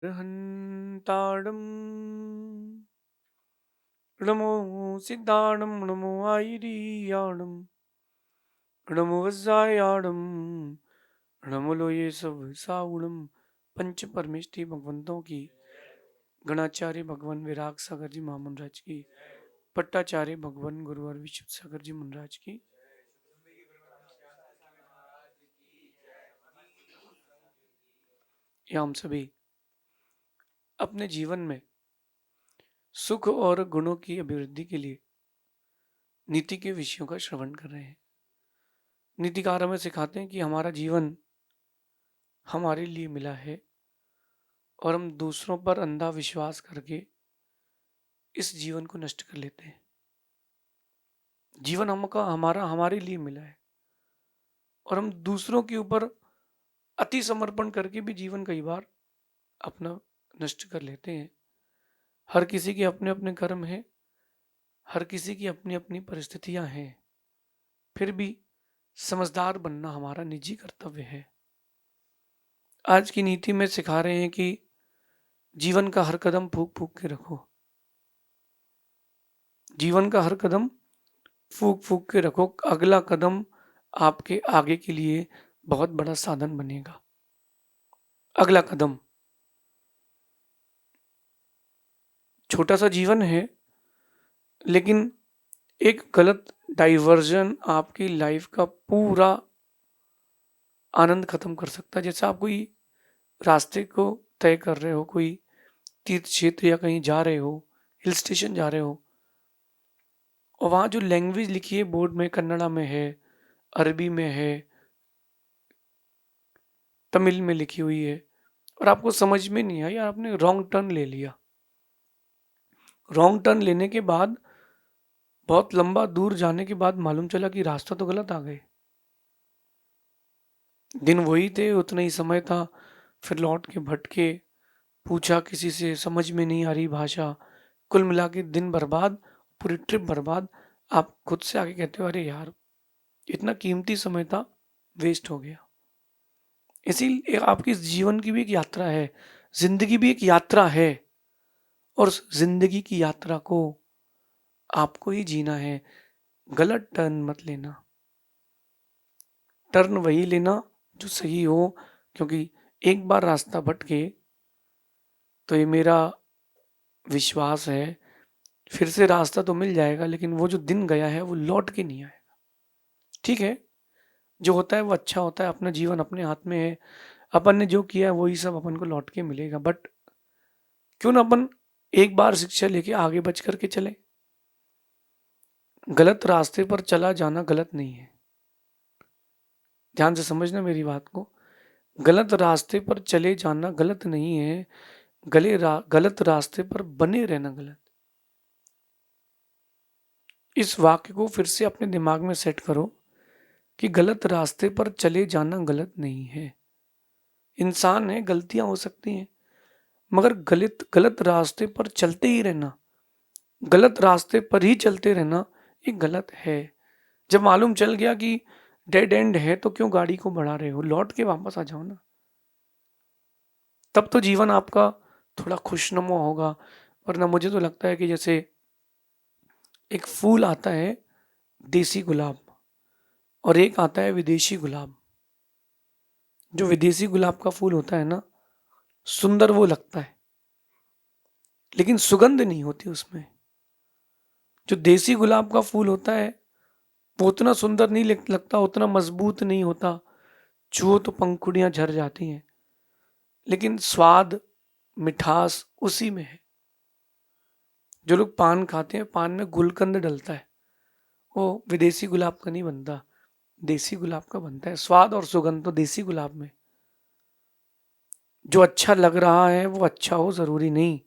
हन्ताडं नमो सिद्धाणं नमो आयरियाणं नमो वज्रायाणं नमो लोये सब साउणम। पंच परमेष्टि भगवंतों की, गणाचार्य भगवान विराग सागर जी महामंडराज की, पट्टाचार्य भगवान गुरुवर विशुद्ध सागर जी महाराज की। या हम सभी अपने जीवन में सुख और गुणों की अभिवृद्धि के लिए नीति के विषयों का श्रवण कर रहे हैं। नीतिकार हमें सिखाते हैं कि हमारा जीवन हमारे लिए मिला है और हम दूसरों पर अंधा विश्वास करके इस जीवन को नष्ट कर लेते हैं। जीवन हमका हमारा हमारे लिए मिला है और हम दूसरों के ऊपर अति समर्पण करके भी जीवन कई बार अपना नष्ट कर लेते हैं। हर किसी के अपने अपने कर्म हैं, हर किसी की अपनी अपनी परिस्थितियां हैं, फिर भी समझदार बनना हमारा निजी कर्तव्य है। आज की नीति में सिखा रहे हैं कि जीवन का हर कदम फूक फूक के रखो। जीवन का हर कदम फूक फूक के रखो। अगला कदम आपके आगे के लिए बहुत बड़ा साधन बनेगा। अगला कदम, छोटा सा जीवन है लेकिन एक गलत डाइवर्जन आपकी लाइफ का पूरा आनंद खत्म कर सकता है। जैसे आप कोई रास्ते को तय कर रहे हो, कोई तीर्थ क्षेत्र या कहीं जा रहे हो, हिल स्टेशन जा रहे हो, और वहाँ जो लैंग्वेज लिखी है बोर्ड में, कन्नड़ा में है, अरबी में है, तमिल में लिखी हुई है, और आपको समझ में नहीं आई, आपने रॉन्ग टर्न ले लिया। रॉन्ग टर्न लेने के बाद बहुत लंबा दूर जाने के बाद मालूम चला कि रास्ता तो गलत आ गए। दिन वही थे, उतना ही समय था, फिर लौट के भटके, पूछा किसी से, समझ में नहीं आ रही भाषा, कुल मिला के दिन बर्बाद, पूरी ट्रिप बर्बाद। आप खुद से आके कहते हो अरे यार, इतना कीमती समय था, वेस्ट हो गया। इसीलिए आपकी जीवन की भी एक यात्रा है, जिंदगी भी एक यात्रा है, और उस जिंदगी की यात्रा को आपको ही जीना है। गलत टर्न मत लेना, टर्न वही लेना जो सही हो, क्योंकि एक बार रास्ता भटके तो ये मेरा विश्वास है फिर से रास्ता तो मिल जाएगा, लेकिन वो जो दिन गया है वो लौट के नहीं आएगा। ठीक है, जो होता है वो अच्छा होता है, अपना जीवन अपने हाथ में है, अपन ने जो किया है वही सब अपन को लौट के मिलेगा। बट क्यों ना अपन एक बार शिक्षा लेके आगे बच करके चले। गलत रास्ते पर चला जाना गलत नहीं है, ध्यान से समझना मेरी बात को। गलत रास्ते पर चले जाना गलत नहीं है, गलत रास्ते पर बने रहना गलत। इस वाक्य को फिर से अपने दिमाग में सेट करो कि गलत रास्ते पर चले जाना गलत नहीं है। इंसान है, गलतियां हो सकती हैं, मगर गलत गलत रास्ते पर चलते ही रहना, गलत रास्ते पर ही चलते रहना, ये गलत है। जब मालूम चल गया कि डेड एंड है तो क्यों गाड़ी को बढ़ा रहे हो, लौट के वापस आ जाओ ना। तब तो जीवन आपका थोड़ा खुशनुमा होगा। वरना मुझे तो लगता है कि जैसे एक फूल आता है देसी गुलाब, और एक आता है विदेशी गुलाब। जो विदेशी गुलाब का फूल होता है ना, सुंदर वो लगता है लेकिन सुगंध नहीं होती उसमें। जो देसी गुलाब का फूल होता है वो उतना सुंदर नहीं लगता, उतना मजबूत नहीं होता, छुओ तो पंखुड़ियां झर जाती हैं, लेकिन स्वाद, मिठास उसी में है। जो लोग पान खाते हैं, पान में गुलकंद डलता है, वो विदेशी गुलाब का नहीं बनता, देसी गुलाब का बनता है। स्वाद और सुगंध तो देसी गुलाब में। जो अच्छा लग रहा है वो अच्छा हो जरूरी नहीं,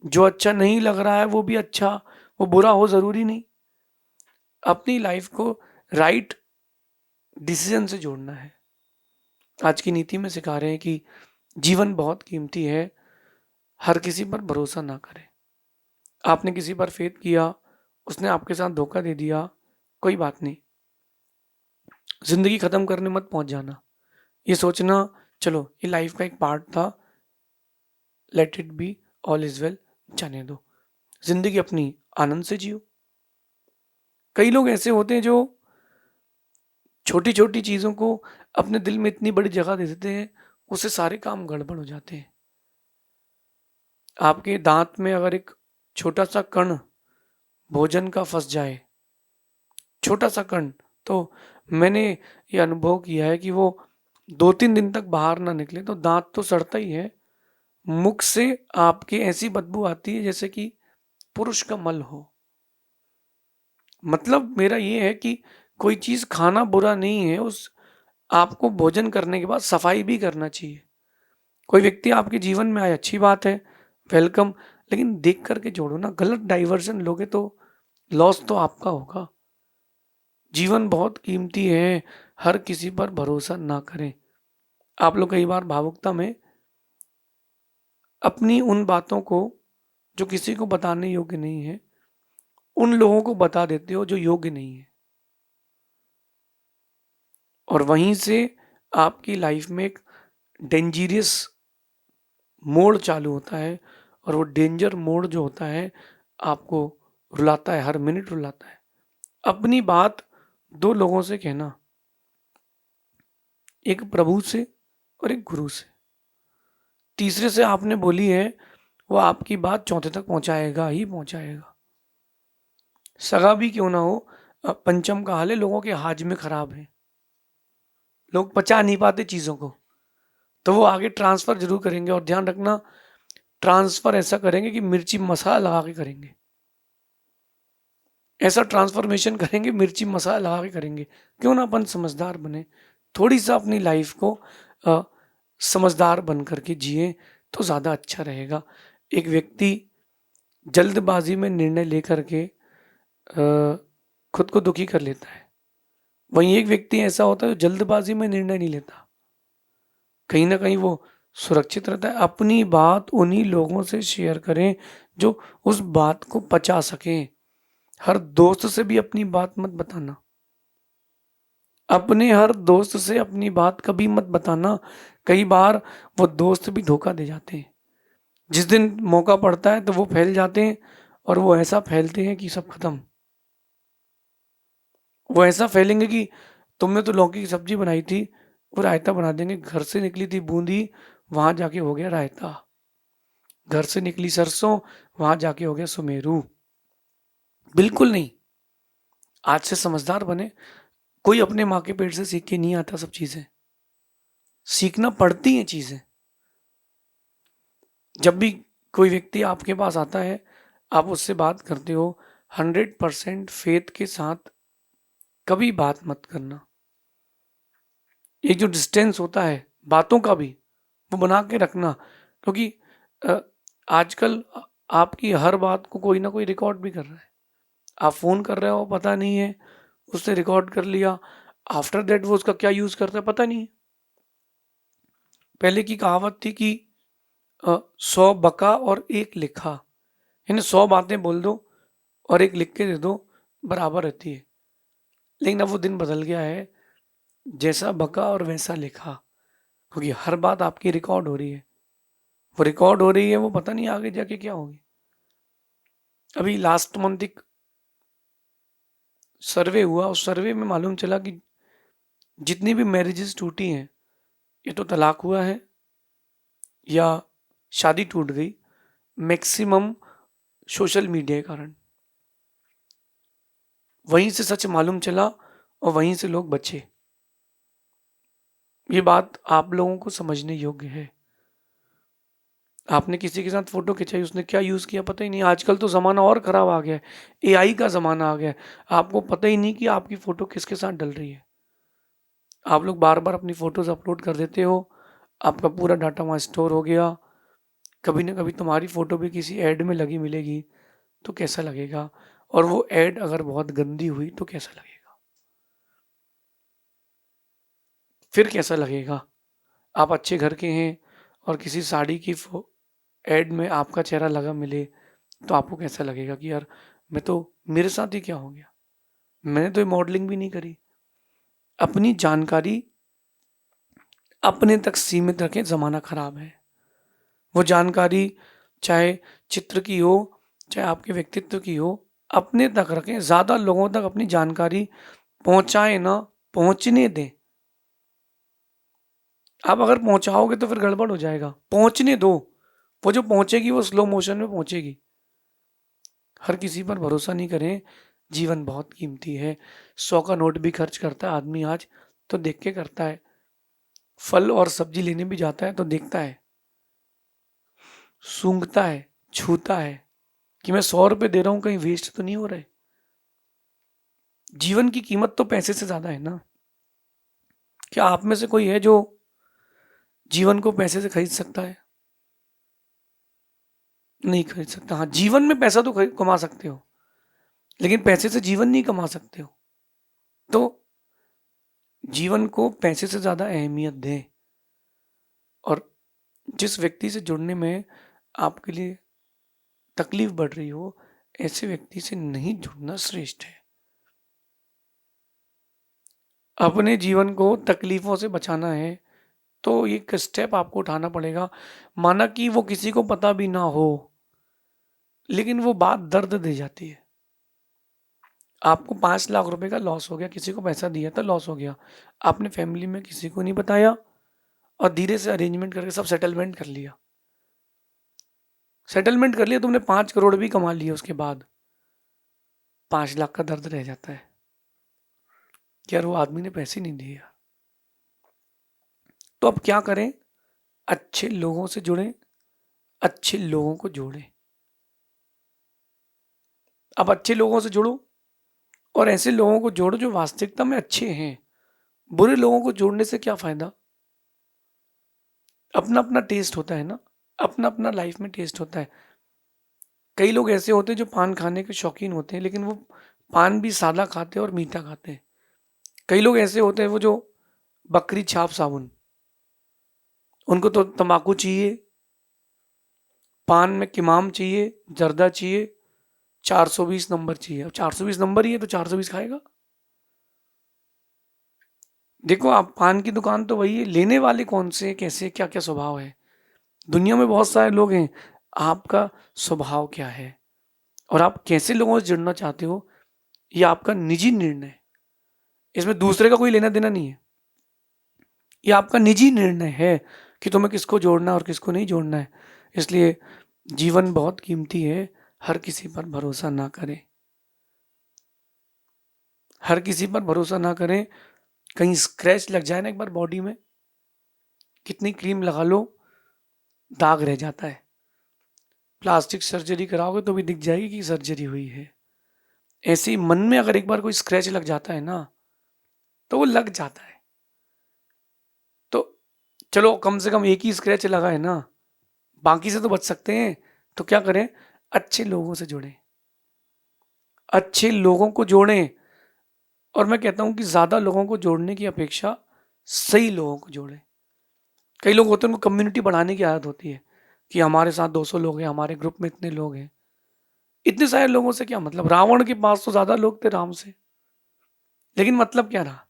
जो अच्छा नहीं लग रहा है वो भी अच्छा, वो बुरा हो जरूरी नहीं। अपनी लाइफ को राइट डिसीजन से जोड़ना है। आज की नीति में सिखा रहे हैं कि जीवन बहुत कीमती है, हर किसी पर भरोसा ना करें। आपने किसी पर फेथ किया, उसने आपके साथ धोखा दे दिया, कोई बात नहीं, जिंदगी खत्म करने मत पहुंच जाना। ये सोचना चलो ये लाइफ का एक पार्ट था, let it be, all is well, जाने दो। जिंदगी अपनी आनंद से जियो। कई लोग ऐसे होते हैं जो छोटी छोटी चीजों को अपने दिल में इतनी बड़ी जगह दे देते हैं, उससे सारे काम गड़बड़ हो जाते हैं। आपके दांत में अगर एक छोटा सा कण भोजन का फंस जाए, छोटा सा कण, तो मैंने ये अनुभव किया है कि वो 2-3 दिन तक बाहर ना निकले तो दांत तो सड़ता ही है, मुख से आपके ऐसी बदबू आती है जैसे कि पुरुष का मल हो। मतलब मेरा ये है कि कोई चीज खाना बुरा नहीं है, उस आपको भोजन करने के बाद सफाई भी करना चाहिए। कोई व्यक्ति आपके जीवन में आए, अच्छी बात है, वेलकम, लेकिन देख करके जोड़ो ना। गलत डाइवर्जन लोगे तो लॉस तो आपका होगा। जीवन बहुत कीमती है, हर किसी पर भरोसा ना करें। आप लोग कई बार भावुकता में अपनी उन बातों को जो किसी को बताने योग्य नहीं है, उन लोगों को बता देते हो जो योग्य नहीं है, और वहीं से आपकी लाइफ में एक डेंजरियस मोड़ चालू होता है। और वो डेंजर मोड़ जो होता है आपको रुलाता है, हर मिनट रुलाता है। अपनी बात 2 लोगों से कहना, एक प्रभु से और एक गुरु से। तीसरे से आपने बोली है, वो आपकी बात चौथे तक पहुंचाएगा ही पहुंचाएगा। सगा भी क्यों ना हो, पंचम का हाल है, लोगों के हाजमे खराब है, लोग पचा नहीं पाते चीजों को, तो वो आगे ट्रांसफर जरूर करेंगे। और ध्यान रखना, ट्रांसफर ऐसा करेंगे कि मिर्ची मसाला लगा के करेंगे। ऐसा ट्रांसफॉर्मेशन करेंगे, मिर्ची मसाला लगा के करेंगे। क्यों ना अपन समझदार बने, थोड़ी सा अपनी लाइफ को अ, समझदार बन करके जिए तो ज़्यादा अच्छा रहेगा। एक व्यक्ति जल्दबाजी में निर्णय लेकर के खुद को दुखी कर लेता है, वहीं एक व्यक्ति ऐसा होता है जो जल्दबाजी में निर्णय नहीं लेता, कहीं ना कहीं वो सुरक्षित रहता है। अपनी बात उन्हीं लोगों से शेयर करें जो उस बात को पचा सकें। हर दोस्त से भी अपनी बात मत बताना, अपने हर दोस्त से अपनी बात कभी मत बताना। कई बार वो दोस्त भी धोखा दे जाते हैं, जिस दिन मौका पड़ता है तो वो फैल जाते हैं, और वो ऐसा फैलते हैं कि सब खत्म। वो ऐसा फैलेंगे कि तुमने तो लौकी की सब्जी बनाई थी, वो रायता बना देंगे। घर से निकली थी बूंदी, वहां जाके हो गया रायता। घर से निकली सरसों, वहां जाके हो गया सुमेरू। बिल्कुल नहीं। आज से समझदार बने। कोई अपने माँ के पेट से सीख के नहीं आता सब चीजें, सीखना पड़ती हैं चीजें। जब भी कोई व्यक्ति आपके पास आता है, आप उससे बात करते हो, 100% फेथ के साथ कभी बात मत करना। ये जो डिस्टेंस होता है बातों का भी, वो बना के रखना। क्योंकि अ, आजकल आपकी हर बात को कोई ना कोई रिकॉर्ड भी कर रहा है। आप फोन कर रहे हो, पता नहीं है, उसने रिकॉर्ड कर लिया, आफ्टर दैट वो उसका क्या यूज करता है पता नहीं है। पहले की कहावत थी कि 100 बका और 1 लिखा, यानी 100 बातें बोल दो और 1 लिख के दे दो, बराबर रहती है। लेकिन अब वो दिन बदल गया है, जैसा बका और वैसा लिखा। क्योंकि हर बात आपकी रिकॉर्ड हो रही है, वो रिकॉर्ड हो रही है, वो पता नहीं आगे जाके क्या होगी। अभी लास्ट मंथ एक सर्वे हुआ, उस सर्वे में मालूम चला कि जितनी भी मैरिजेस टूटी हैं, ये तो तलाक हुआ है या शादी टूट गई, मैक्सिमम सोशल मीडिया के कारण। वहीं से सच मालूम चला और वहीं से लोग बचे। ये बात आप लोगों को समझने योग्य है। आपने किसी के साथ फोटो खिंचाई, उसने क्या यूज किया पता ही नहीं। आजकल तो जमाना और खराब आ गया है, एआई का जमाना आ गया है। आपको पता ही नहीं कि आपकी फोटो किसके साथ डल रही है। आप लोग बार बार अपनी फोटोज अपलोड कर देते हो, आपका पूरा डाटा वहाँ स्टोर हो गया। कभी ना कभी तुम्हारी फोटो भी किसी ऐड में लगी मिलेगी, तो कैसा लगेगा। और वो ऐड अगर बहुत गंदी हुई तो कैसा लगेगा, फिर कैसा लगेगा। आप अच्छे घर के हैं और किसी साड़ी की ऐड में आपका चेहरा लगा मिले, तो आपको कैसा लगेगा कि यार मैं तो, मेरे साथ ही क्या हो गया, मैंने तो ये मॉडलिंग भी नहीं करी। अपनी जानकारी अपने तक सीमित रखें, जमाना खराब है। वो जानकारी चाहे चित्र की हो, चाहे आपके व्यक्तित्व की हो, अपने तक रखें। ज़्यादा लोगों तक अपनी जानकारी पहुँचाएँ ना, पहुँचने दें। आप अगर पहुँचाओगे तो फिर गड़बड़ हो जाएगा, पहुँचने दो। वो जो पहुँचेगी वो स्लो मोशन में पहुँचेगी। हर किसी पर भरोसा नहीं करें, जीवन बहुत कीमती है। 100 का नोट भी खर्च करता है आदमी आज, तो देख के करता है। फल और सब्जी लेने भी जाता है तो देखता है, सूंघता है, छूता है कि मैं 100 रुपए दे रहा हूं, कहीं वेस्ट तो नहीं हो रहे। जीवन की कीमत तो पैसे से ज्यादा है ना। क्या आप में से कोई है जो जीवन को पैसे से खरीद सकता है? नहीं खरीद सकता। हाँ, जीवन में पैसा तो कमा सकते हो, लेकिन पैसे से जीवन नहीं कमा सकते हो। तो जीवन को पैसे से ज्यादा अहमियत दें। और जिस व्यक्ति से जुड़ने में आपके लिए तकलीफ बढ़ रही हो, ऐसे व्यक्ति से नहीं जुड़ना श्रेष्ठ है। अपने जीवन को तकलीफों से बचाना है तो एक स्टेप आपको उठाना पड़ेगा। माना कि वो किसी को पता भी ना हो, लेकिन वो बात दर्द दे जाती है। आपको 5 लाख रुपए का लॉस हो गया, किसी को पैसा दिया था, लॉस हो गया। आपने फैमिली में किसी को नहीं बताया और धीरे से अरेंजमेंट करके सब सेटलमेंट कर लिया। सेटलमेंट कर लिया, तुमने 5 करोड़ भी कमा लिए, उसके बाद 5 लाख का दर्द रह जाता है कि यार वो आदमी ने पैसे नहीं दिए यार। तो अब क्या करें? अच्छे लोगों से जुड़ें, अच्छे लोगों को जोड़ें। अब अच्छे लोगों से जुड़ो और ऐसे लोगों को जोड़ो जो वास्तविकता में अच्छे हैं। बुरे लोगों को जोड़ने से क्या फायदा? अपना अपना टेस्ट होता है ना, अपना अपना लाइफ में टेस्ट होता है। कई लोग ऐसे होते हैं जो पान खाने के शौकीन होते हैं, लेकिन वो पान भी सादा खाते हैं और मीठा खाते हैं। कई लोग ऐसे होते हैं वो जो बकरी छाप साबुन, उनको तो तंबाकू चाहिए, पान में किमाम चाहिए, जर्दा चाहिए, 420 नंबर चाहिए। अब 420 नंबर ही है तो 420 खाएगा। देखो, आप पान की दुकान तो वही है, लेने वाले कौन से, कैसे, क्या क्या स्वभाव है। दुनिया में बहुत सारे लोग हैं, आपका स्वभाव क्या है और आप कैसे लोगों से जुड़ना चाहते हो, ये आपका निजी निर्णय है। इसमें दूसरे का कोई लेना देना नहीं है। ये आपका निजी निर्णय है कि तुम्हें किसको जोड़ना है और किसको नहीं जोड़ना है। इसलिए जीवन बहुत कीमती है, हर किसी पर भरोसा ना करें। हर किसी पर भरोसा ना करें। कहीं स्क्रैच लग जाए ना एक बार बॉडी में, कितनी क्रीम लगा लो, दाग रह जाता है। प्लास्टिक सर्जरी कराओगे तो भी दिख जाएगी कि सर्जरी हुई है। ऐसे ही मन में अगर एक बार कोई स्क्रैच लग जाता है ना, तो वो लग जाता है। तो चलो, कम से कम एक ही स्क्रैच लगा है ना, बाकी से तो बच सकते हैं। तो क्या करें? अच्छे लोगों से जुड़ें, अच्छे लोगों को जोड़ें। और मैं कहता हूं कि ज्यादा लोगों को जोड़ने की अपेक्षा सही लोगों को जोड़ें। कई लोग होते हैं उनको कम्युनिटी बढ़ाने की आदत होती है कि हमारे साथ 200 लोग हैं, हमारे ग्रुप में इतने लोग हैं। इतने सारे लोगों से क्या मतलब? रावण के पास तो ज्यादा लोग थे राम से, लेकिन मतलब क्या रहा?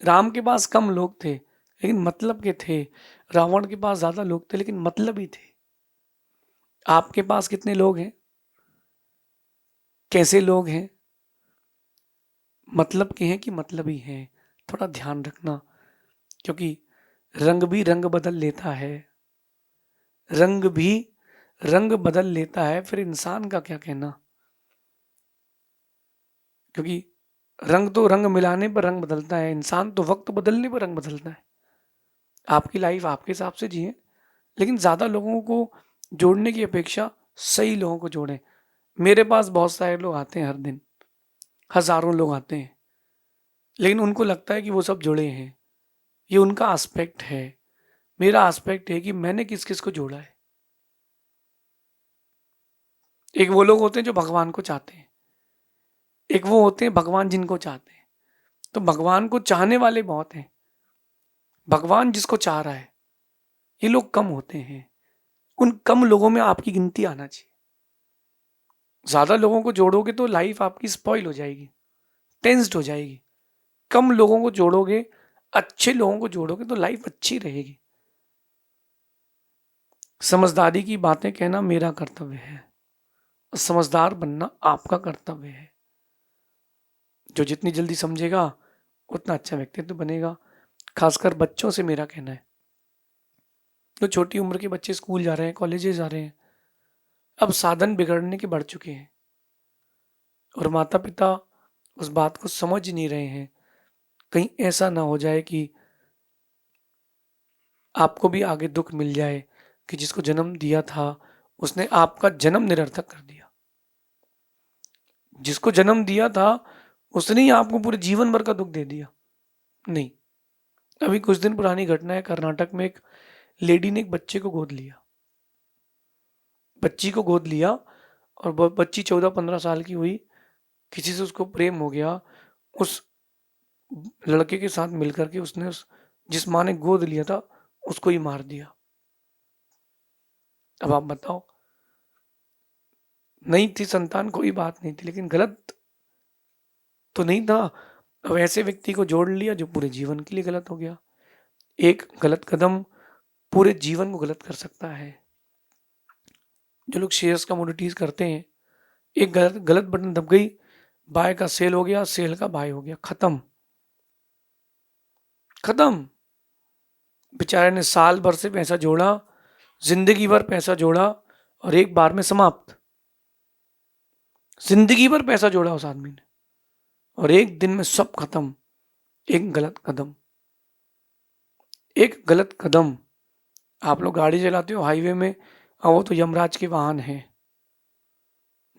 राम के पास कम लोग थे लेकिन मतलब के थे। रावण के पास ज्यादा लोग थे लेकिन मतलब ही थे। आपके पास कितने लोग हैं, कैसे लोग हैं, मतलब के हैं कि मतलबी हैं? थोड़ा ध्यान रखना, क्योंकि रंग भी रंग बदल लेता है। रंग भी रंग बदल लेता है, फिर इंसान का क्या कहना। क्योंकि रंग तो रंग मिलाने पर रंग बदलता है, इंसान तो वक्त बदलने पर रंग बदलता है। आपकी लाइफ आपके हिसाब से जिए, लेकिन ज्यादा लोगों को जोड़ने की अपेक्षा सही लोगों को जोड़ें। मेरे पास बहुत सारे लोग आते हैं हर दिन, हजारों लोग आते हैं, लेकिन उनको लगता है कि वो सब जुड़े हैं। ये उनका एस्पेक्ट है। मेरा एस्पेक्ट है कि मैंने किस किस को जोड़ा है। एक वो लोग होते हैं जो भगवान को चाहते हैं, एक वो होते हैं भगवान जिनको चाहते हैं। तो भगवान को चाहने वाले बहुत हैं, भगवान जिसको चाह रहा है, ये लोग कम होते हैं। उन कम लोगों में आपकी गिनती आना चाहिए। ज्यादा लोगों को जोड़ोगे तो लाइफ आपकी स्पॉइल हो जाएगी, टेंस्ड हो जाएगी। कम लोगों को जोड़ोगे, अच्छे लोगों को जोड़ोगे तो लाइफ अच्छी रहेगी। समझदारी की बातें कहना मेरा कर्तव्य है, और समझदार बनना आपका कर्तव्य है। जो जितनी जल्दी समझेगा उतना अच्छा व्यक्तित्व बनेगा। खासकर बच्चों से मेरा कहना है, जो छोटी उम्र के बच्चे स्कूल जा रहे हैं, कॉलेजेस जा रहे हैं, अब साधन बिगड़ने के बढ़ चुके हैं और माता पिता उस बात को समझ नहीं रहे हैं। कहीं ऐसा ना हो जाए कि आपको भी आगे दुख मिल जाए कि जिसको जन्म दिया था उसने आपका जन्म निरर्थक कर दिया। जिसको जन्म दिया था उसने ही आपको पूरे जीवन भर का दुख दे दिया। नहीं। अभी कुछ दिन पुरानी घटना है, कर्नाटक में एक लेडी ने एक बच्चे को गोद लिया, बच्ची को गोद लिया, और बच्ची 14-15 साल की हुई। किसी से उसको प्रेम हो गया, उस लड़के के साथ मिलकर के उसने उस जिस माँ ने गोद लिया था उसको ही मार दिया। अब आप बताओ, नहीं थी संतान कोई बात नहीं थी, लेकिन गलत तो नहीं था। अब ऐसे व्यक्ति को जोड़ लिया जो पूरे जीवन के लिए गलत हो गया। एक गलत कदम पूरे जीवन को गलत कर सकता है। जो लोग शेयर्स कमोडिटीज करते हैं, एक गलत गलत बटन दब गई, बाय का सेल हो गया, सेल का बाय हो गया, खत्म खत्म। बेचारे ने साल भर से पैसा जोड़ा, जिंदगी भर पैसा जोड़ा, और एक बार में समाप्त। जिंदगी भर पैसा जोड़ा उस आदमी ने, और एक दिन में सब खत्म। एक गलत कदम, एक गलत कदम। आप लोग गाड़ी चलाते हो हाईवे में, वो तो यमराज के वाहन है,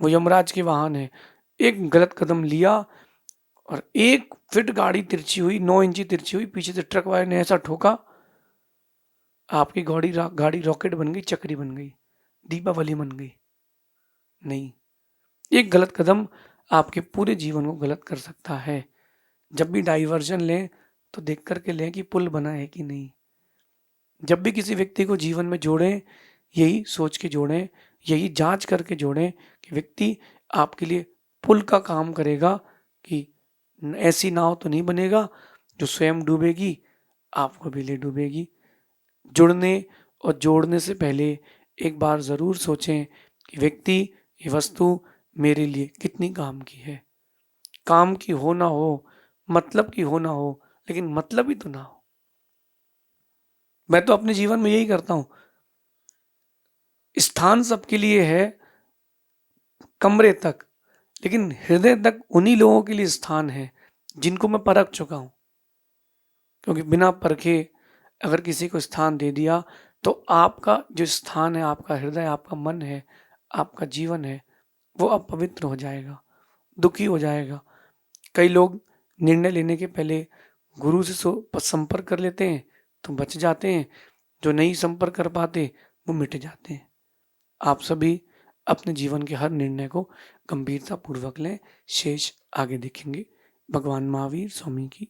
वो यमराज के वाहन है। एक गलत कदम लिया और 1 फीट गाड़ी तिरछी हुई, 9 इंची तिरछी हुई, पीछे से ट्रक वाले ने ऐसा ठोका, आपकी गाड़ी गाड़ी रॉकेट बन गई, चक्री बन गई, दीपावली बन गई। नहीं, एक गलत कदम आपके पूरे जीवन को गलत कर सकता है। जब भी डाइवर्जन लें तो देख करके लें कि पुल बना है कि नहीं। जब भी किसी व्यक्ति को जीवन में जोड़ें, यही सोच के जोड़ें, यही जांच करके जोड़ें कि व्यक्ति आपके लिए पुल का काम करेगा, कि ऐसी नाव तो नहीं बनेगा जो स्वयं डूबेगी, आपको भी ले डूबेगी। जुड़ने और जोड़ने से पहले एक बार ज़रूर सोचें कि व्यक्ति, ये वस्तु मेरे लिए कितनी काम की है। काम की हो ना हो, मतलब की हो ना हो, लेकिन मतलब ही तो ना हो। मैं तो अपने जीवन में यही करता हूं। स्थान सबके लिए है, कमरे तक, लेकिन हृदय तक उन्हीं लोगों के लिए स्थान है जिनको मैं परख चुका हूं। क्योंकि बिना परखे अगर किसी को स्थान दे दिया तो आपका जो स्थान है, आपका हृदय, आपका मन है, आपका जीवन है, वो अपवित्र हो जाएगा, दुखी हो जाएगा। कई लोग निर्णय लेने के पहले गुरु से संपर्क कर लेते हैं तो बच जाते हैं, जो नहीं संपर्क कर पाते वो मिट जाते हैं। आप सभी अपने जीवन के हर निर्णय को गंभीरता पूर्वक लें। शेष आगे देखेंगे। भगवान महावीर स्वामी की